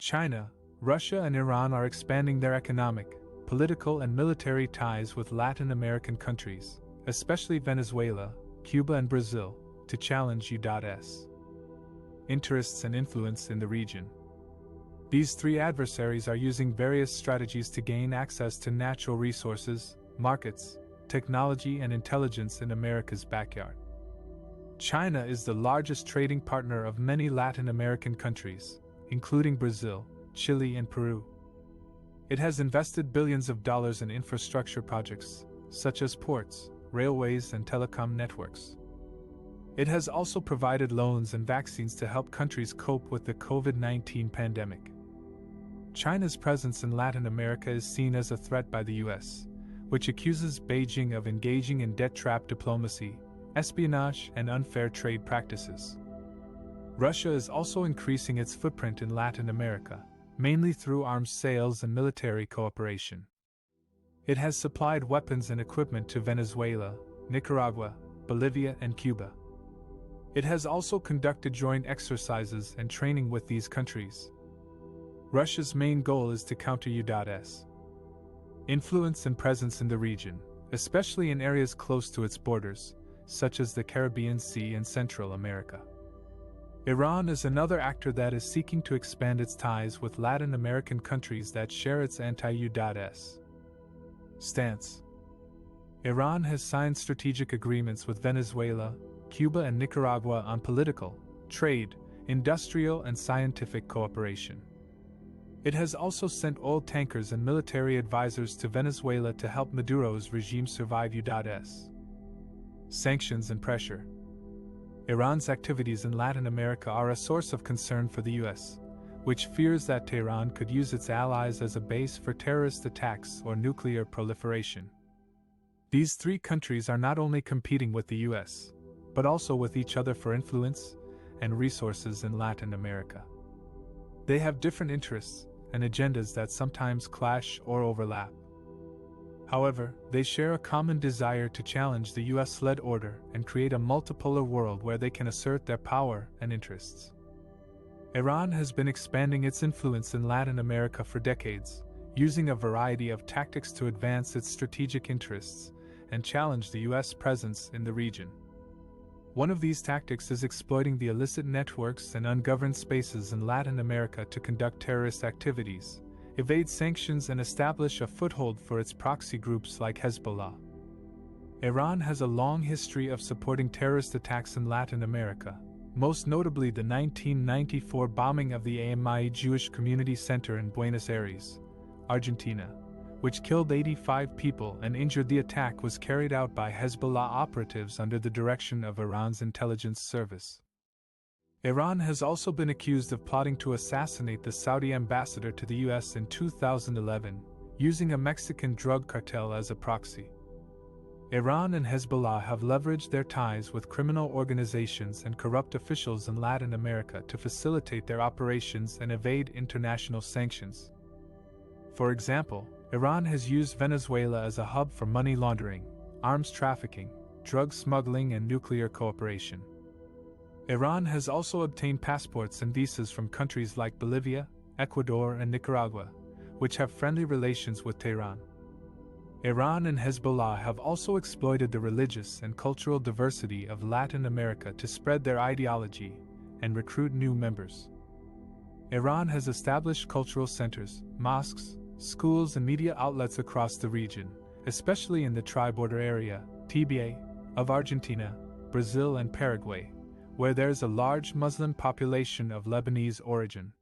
China, Russia, and Iran are expanding their economic, political, and military ties with Latin American countries, especially Venezuela, Cuba, and Brazil, to challenge U.S. interests and influence in the region. These three adversaries are using various strategies to gain access to natural resources, markets, technology, and intelligence in America's backyard. China is the largest trading partner of many Latin American countries, including Brazil, Chile, and Peru. It has invested billions of dollars in infrastructure projects, such as ports, railways, and telecom networks. It has also provided loans and vaccines to help countries cope with the COVID-19 pandemic. China's presence in Latin America is seen as a threat by the U.S., which accuses Beijing of engaging in debt trap diplomacy, espionage, and unfair trade practices. Russia is also increasing its footprint in Latin America, mainly through arms sales and military cooperation. It has supplied weapons and equipment to Venezuela, Nicaragua, Bolivia, and Cuba. It has also conducted joint exercises and training with these countries. Russia's main goal is to counter U.S. influence and presence in the region, especially in areas close to its borders, such as the Caribbean Sea and Central America. Iran is another actor that is seeking to expand its ties with Latin American countries that share its anti-U.S. stance. Iran has signed strategic agreements with Venezuela, Cuba, and Nicaragua on political, trade, industrial, and scientific cooperation. It has also sent oil tankers and military advisors to Venezuela to help Maduro's regime survive U.S. sanctions and pressure. Iran's activities in Latin America are a source of concern for the U.S., which fears that Tehran could use its allies as a base for terrorist attacks or nuclear proliferation. These three countries are not only competing with the U.S., but also with each other for influence and resources in Latin America. They have different interests and agendas that sometimes clash or overlap. However, they share a common desire to challenge the US-led order and create a multipolar world where they can assert their power and interests. Iran has been expanding its influence in Latin America for decades, using a variety of tactics to advance its strategic interests and challenge the US presence in the region. One of these tactics is exploiting the illicit networks and ungoverned spaces in Latin America to conduct terrorist activities, evade sanctions, and establish a foothold for its proxy groups like Hezbollah. Iran has a long history of supporting terrorist attacks in Latin America, most notably the 1994 bombing of the AMI Jewish Community Center in Buenos Aires, Argentina, which killed 85 people and injured. The attack was carried out by Hezbollah operatives under the direction of Iran's intelligence service. Iran has also been accused of plotting to assassinate the Saudi ambassador to the US in 2011, using a Mexican drug cartel as a proxy. Iran and Hezbollah have leveraged their ties with criminal organizations and corrupt officials in Latin America to facilitate their operations and evade international sanctions. For example, Iran has used Venezuela as a hub for money laundering, arms trafficking, drug smuggling, and nuclear cooperation. Iran has also obtained passports and visas from countries like Bolivia, Ecuador, and Nicaragua, which have friendly relations with Tehran. Iran and Hezbollah have also exploited the religious and cultural diversity of Latin America to spread their ideology and recruit new members. Iran has established cultural centers, mosques, schools, and media outlets across the region, especially in the tri-border area, TBA, of Argentina, Brazil, and Paraguay, where there is a large Muslim population of Lebanese origin.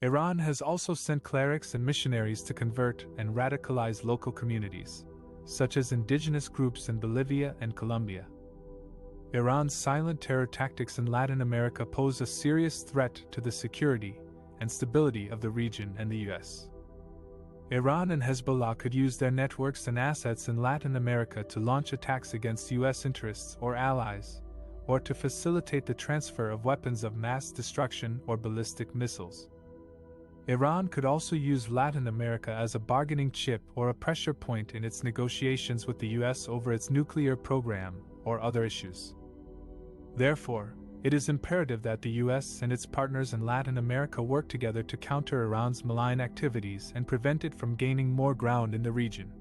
Iran has also sent clerics and missionaries to convert and radicalize local communities, such as indigenous groups in Bolivia and Colombia. Iran's silent terror tactics in Latin America pose a serious threat to the security and stability of the region and the U.S. Iran and Hezbollah could use their networks and assets in Latin America to launch attacks against U.S. interests or allies, or to facilitate the transfer of weapons of mass destruction or ballistic missiles. Iran could also use Latin America as a bargaining chip or a pressure point in its negotiations with the U.S. over its nuclear program or other issues. Therefore, It is imperative that the US and its partners in Latin America work together to counter Iran's malign activities and prevent it from gaining more ground in the region.